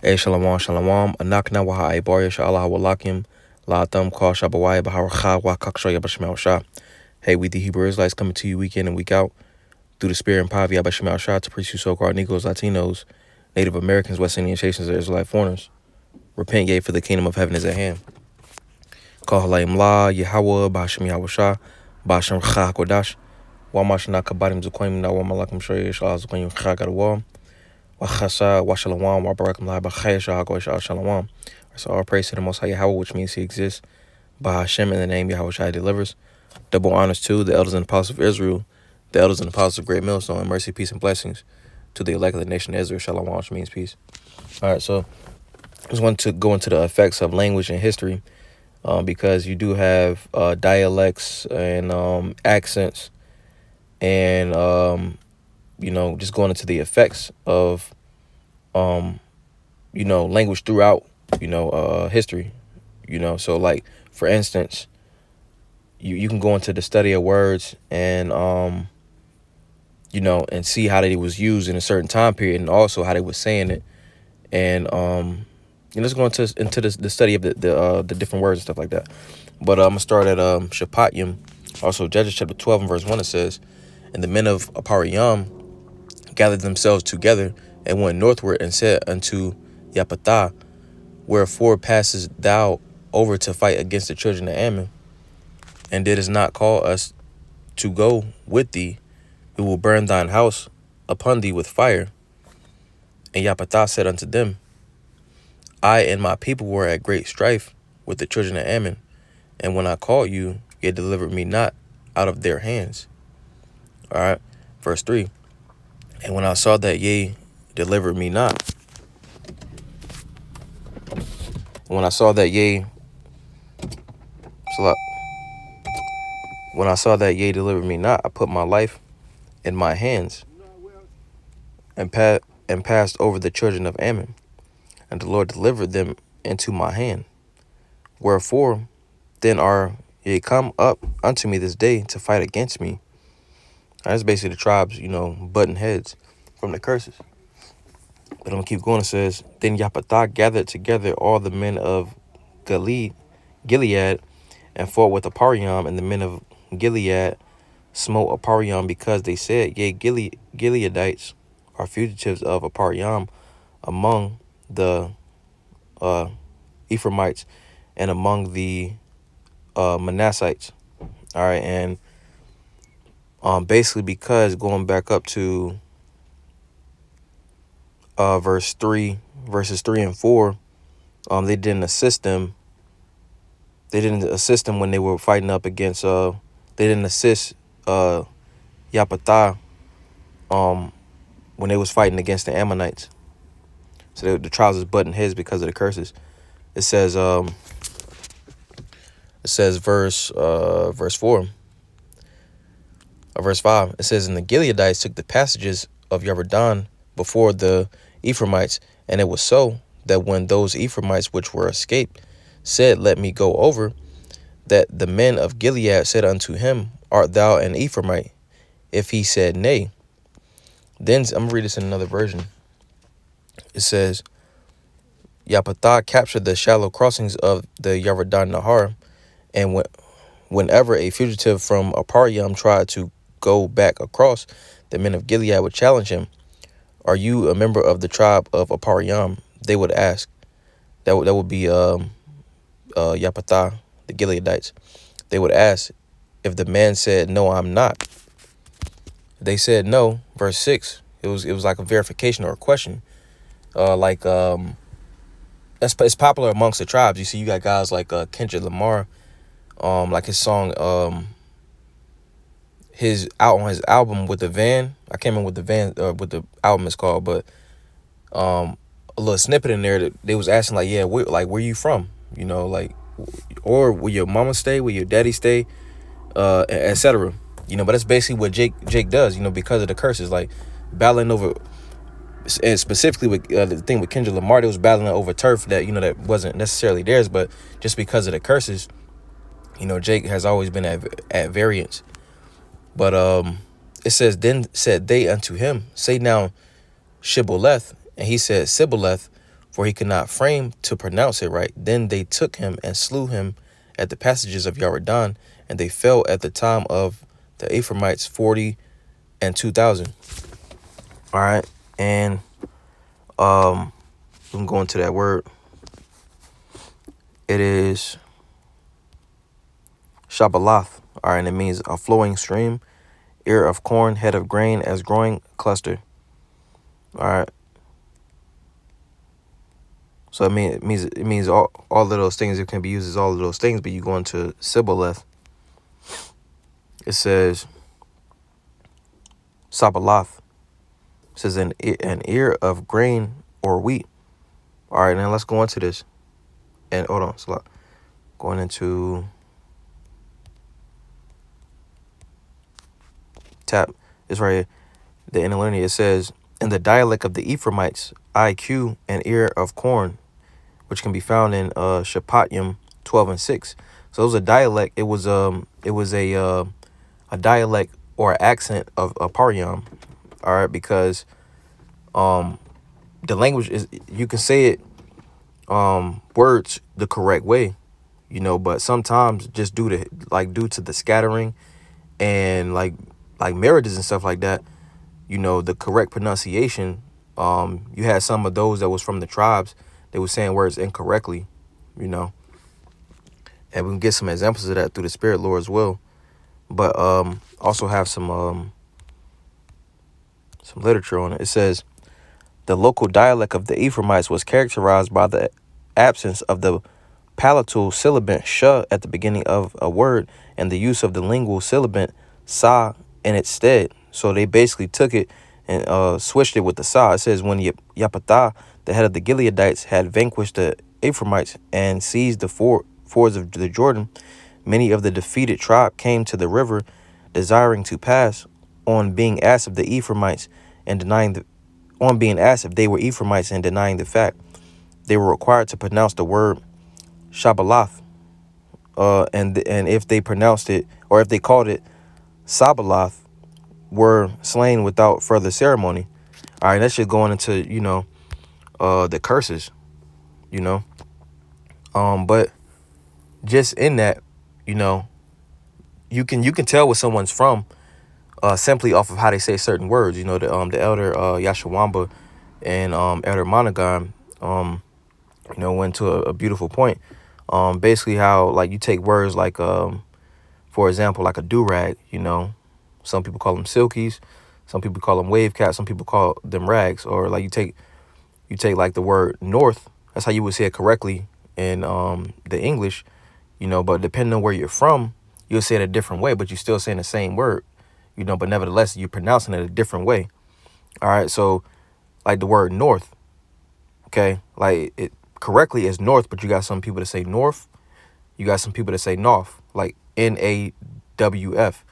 Hey, shalom, shalom. Anakna waha aibar yasha Allah walakim. La atam call shabawai baharacha wa kaksha yabashmal shah. Hey, we the Hebrew Israelites coming to you week in and week out through the spirit and power of Yabashmal Shah to preach you so-called Negroes, Latinos, Native Americans, West Indian nations, and Israelite foreigners. Repent ye, for the kingdom of heaven is at hand. Call halayim la Yahweh Bashim Yahweh Shah Bashim Chah Kodash. Wa mashna kabadim zukoim na wa malakum shoy shah zukoim chah gadawam. Wachasa, Washalawam, Wabarakam, Labachayasha, Hagoisha, Shalawam. So all praise to the Most High Yahweh, which means he exists. By Hashem, in the name Yahweh Shai delivers. Double honors to the elders and apostles of Israel, the elders and apostles of Great Millstone, and mercy, peace, and blessings to the elect of the nation of Israel, Shalom, which means peace. All right, so I just want to go into the effects of language and history, because you do have dialects and accents, and just going into the effects of language throughout, history, so like, for instance, you can go into the study of words and, and see how they was used in a certain time period and also how they was saying it. And, let's go into the study of the different words and stuff like that. But I'm going to start at Shapatiyim, also Judges chapter 12 and verse 1, it says, "And the men of Apariyam gathered themselves together and went northward and said unto Yapatah, wherefore passest thou over to fight against the children of Ammon? And didst not call us to go with thee? We will burn thine house upon thee with fire." And Yapatah said unto them, "I and my people were at great strife with the children of Ammon, and when I called you, ye delivered me not out of their hands." All right, verse 3. "And when I saw that ye delivered me not, when I saw that ye delivered me not, I put my life in my hands and passed over the children of Ammon, and the Lord delivered them into my hand. Wherefore then are ye come up unto me this day to fight against me?" And that's basically the tribes, butting heads from the curses. But I'm going to keep going. It says, "Then Yapatah gathered together all the men of Gilead, and fought with Apariyam, and the men of Gilead smote Apariyam, because they said, Yea, Gileadites are fugitives of Apariyam among the Ephraimites and among the Manassites." All right, and basically, because going back up to verses 3 and 4, they didn't assist them. They didn't assist them when they were fighting up against. They didn't assist Yapatah when they was fighting against the Ammonites. So the tribes is butting heads because of the curses. It says verse 4. Verse 5, it says, "And the Gileadites took the passages of Yarden before the Ephraimites, and it was so that when those Ephraimites which were escaped said, Let me go over, that the men of Gilead said unto him, Art thou an Ephraimite? If he said, Nay, then," I'm going to read this in another version. It says, "Yapatah captured the shallow crossings of the Yarden Nahar, and whenever a fugitive from Apariyam tried to go back across, the men of Gilead would challenge him, Are you a member of the tribe of Apariyam? They would ask." That would be Yapatah, the Gileadites. They would ask, if the man said, "No, I'm not," they said no. Verse 6, it was like a verification or a question. It's popular amongst the tribes. You see, you got guys like Kendrick Lamar, like his song, on his album with the Van. I can't remember what the album is called, but a little snippet in there that they was asking, like, yeah, where you from? Or where your mama stay, where your daddy stay, etc. But that's basically what Jake does, because of the curses, like battling over, and specifically with the thing with Kendrick Lamar, they was battling over turf that, that wasn't necessarily theirs, but just because of the curses, Jake has always been at variance. But it says, "Then said they unto him, Say now Shibboleth. And he said, Sibboleth, for he could not frame to pronounce it right. Then they took him and slew him at the passages of Yarden, and they fell at the time of the Ephraimites 40 and 2,000. All right, and we can go into that word. It is Shabalath. All right, and it means a flowing stream, ear of corn, head of grain, as growing cluster. All right. So it means all of those things. It can be used as all of those things, but you go into Sibboleth. It says Sabalath. It says an ear of grain or wheat. All right, now let's go into this. And hold on, so going into tap. It's right here. The interlinear. It says in the dialect of the Ephraimites, IQ, an ear of corn, which can be found in Shapatiyim 12 and 6. So it was a dialect. It was a dialect or accent of Pariam. All right, because the language is, you can say it words the correct way, but sometimes just due to the scattering and like marriages and stuff like that, the correct pronunciation, you had some of those that was from the tribes, they were saying words incorrectly, and we can get some examples of that through the Spirit Lord as well. But also have some literature on it. It says the local dialect of the Ephraimites was characterized by the absence of the palatal sibilant sh at the beginning of a word and the use of the lingual sibilant sa in its stead. So they basically took it and switched it with the sa. It says when Yapatha, the head of the Gileadites, had vanquished the Ephraimites and seized the fords of the Jordan, many of the defeated tribe came to the river, desiring to pass. On being asked if the Ephraimites and being asked if they were Ephraimites and denying the fact, they were required to pronounce the word Shabalath. And if they pronounced it, or if they called it Sabalath, were slain without further ceremony. All right, that's just going into the curses, but just in that, you can tell where someone's from simply off of how they say certain words. The elder Yashawamba and elder Monagon went to a beautiful point. Basically how like you take words like for example, like a do-rag, some people call them silkies, some people call them wave caps, some people call them rags. Or like you take like the word north, that's how you would say it correctly in the English, but depending on where you're from, you'll say it a different way, but you're still saying the same word, but nevertheless you're pronouncing it a different way. All right, so like the word north, okay, like it correctly is north, but you got some people that say north, you got some people that say north, like NAWF.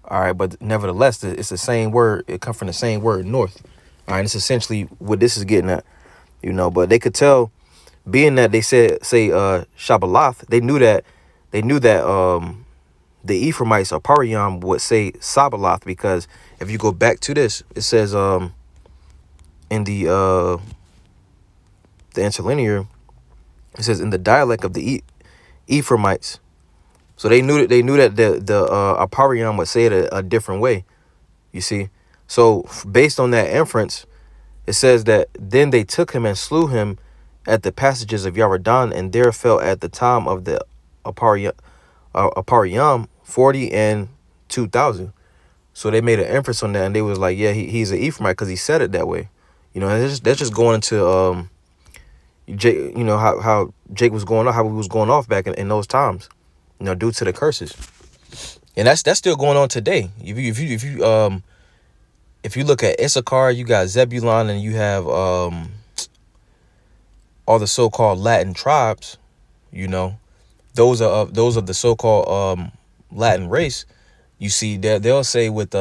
All right, but nevertheless, it's the same word. It comes from the same word, north. All right, and it's essentially what this is getting at, but they could tell, being that they say Shabalath, they knew that the Ephraimites or Pariam would say Sabalath, because if you go back to this, it says in the interlinear, it says in the dialect of the Ephraimites. So they knew that the Apariam would say it a different way. You see, so based on that inference, it says that then they took him and slew him at the passages of Yarden, and there fell at the time of the Apariam 40 and 2,000. So they made an inference on that, and they was like, yeah, he's an Ephraimite because he said it that way. And that's just going into Jake, how Jake was going off, how he was going off back in those times, due to the curses. And that's still going on today. If you look at Issachar, you got Zebulon, and you have all the so-called Latin tribes. Those are of the so-called Latin race. You see that they'll say with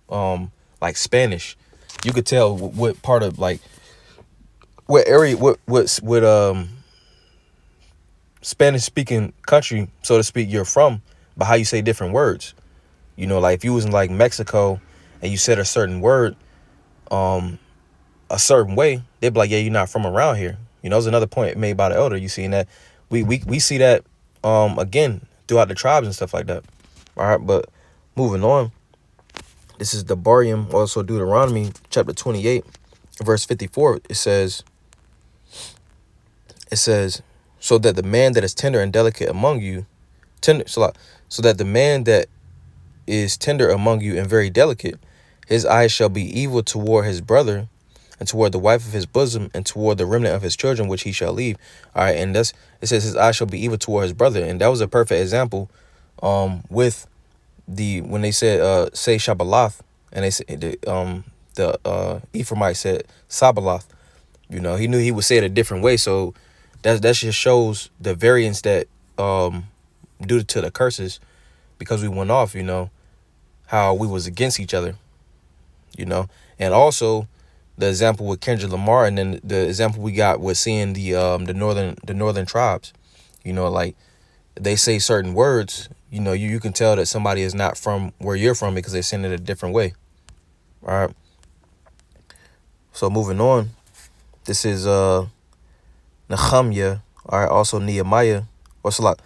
like Spanish, you could tell what part of like what area, what Spanish speaking country, so to speak, you're from, by how you say different words. Like if you was in like Mexico and you said a certain word, a certain way, they'd be like, yeah, you're not from around here. There's another point made by the elder. You see that we see that again throughout the tribes and stuff like that. All right, but moving on. This is the Devarim, also Deuteronomy chapter 28, verse 54. It says, so that the man that is tender and delicate among you, so that the man that is tender among you and very delicate, his eyes shall be evil toward his brother, and toward the wife of his bosom, and toward the remnant of his children, which he shall leave. All right, and it says his eyes shall be evil toward his brother, and that was a perfect example, with when they said say Shabalath, and they said the Ephraimite said Sabalath. He knew he would say it a different way, so that just shows the variance that due to the curses, because we went off, how we was against each other, and also the example with Kendrick Lamar, and then the example we got with seeing the northern tribes, like they say certain words, you can tell that somebody is not from where you're from because they're saying it a different way. All right. So moving on, this is Nehemiah. All right, also Nehemiah. What's a lot?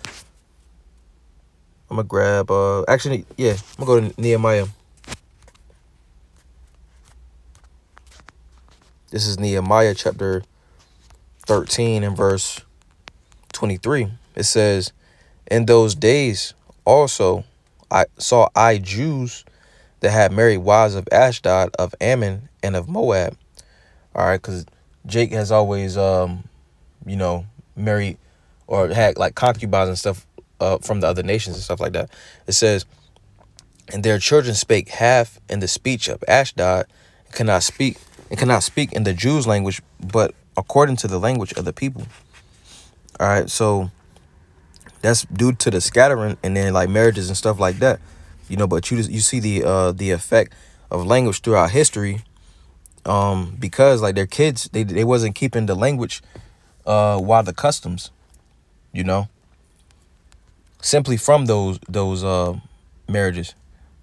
I'm gonna grab I'm gonna go to Nehemiah. This is Nehemiah chapter 13 and verse 23. It says, in those days also I saw Jews that had married wives of Ashdod, of Ammon, and of Moab. All right, because Jake has always married or had like concubines and stuff from the other nations and stuff like that. It says, and their children spake half in the speech of Ashdod, and cannot speak in the Jews' language, but according to the language of the people. All right, so that's due to the scattering and then like marriages and stuff like that, but you see the effect of language throughout history, because like their kids, they wasn't keeping the language while the customs, simply from those marriages.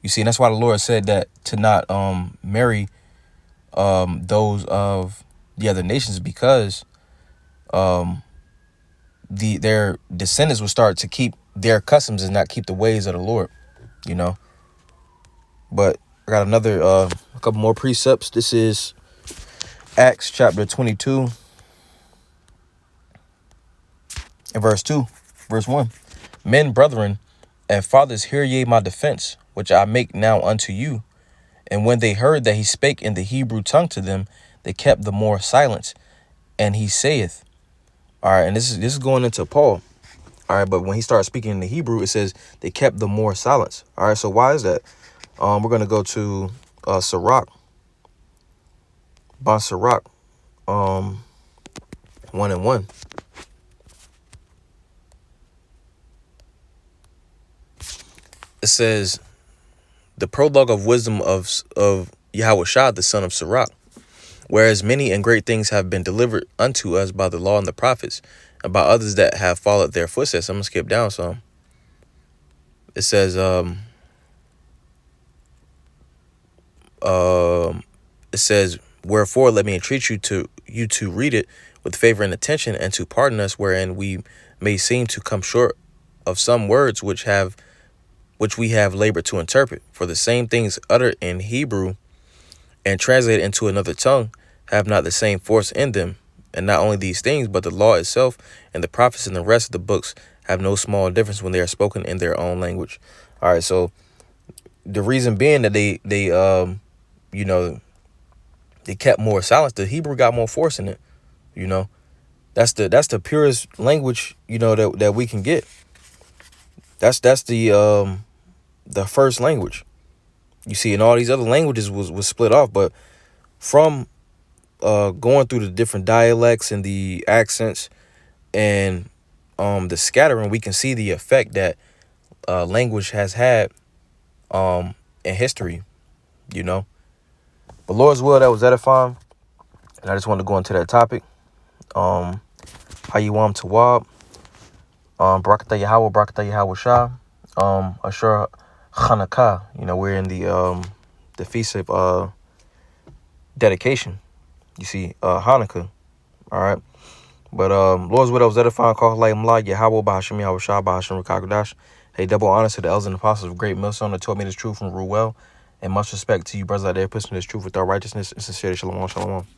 You see, and that's why the Lord said that to not marry those of the other nations, because their descendants will start to keep their customs and not keep the ways of the Lord, But I got a couple more precepts. This is Acts chapter 22 and verse 1. Men, brethren, and fathers, hear ye my defense, which I make now unto you. And when they heard that he spake in the Hebrew tongue to them, they kept the more silence. And he saith, all right, and this is going into Paul. All right, but when he started speaking in the Hebrew, it says they kept the more silence. All right, so why is that? We're going to go to Sirach. By Sirach 1:1. It says, the prologue of wisdom of Yahushua, the son of Sirach, whereas many and great things have been delivered unto us by the law and the prophets, and by others that have followed their footsteps. I'm going to skip down some. It says, wherefore let me entreat you to read it with favor and attention, and to pardon us wherein we may seem to come short of some words which we have labored to interpret. For the same things uttered in Hebrew and translated into another tongue have not the same force in them. And not only these things, but the law itself and the prophets and the rest of the books have no small difference when they are spoken in their own language. All right, so the reason being that they kept more silence. The Hebrew got more force in it. That's the purest language that we can get. That's the first language. You see, and all these other languages was split off, but from going through the different dialects and the accents and the scattering, we can see the effect that language has had in history, But Lord's will, that was edifying. And I just wanted to go into that topic. Hayawam Tawab. Barakatah Yahweh, Barakatah Yahweh Shah. Ashur Chanukah. We're in the feast of dedication. You see, Hanukkah. All right. But Lord's widow, Zedephon, call like Mla, Yahweh, Bahashim, Yahweh Shah, Bahashim, Rakakadash. Hey, double honor to the elders and apostles of Great Millstone that taught me this truth from Ruel. And much respect to you, brothers out there, pushing this truth with our righteousness and sincerity. Shalom, shalom.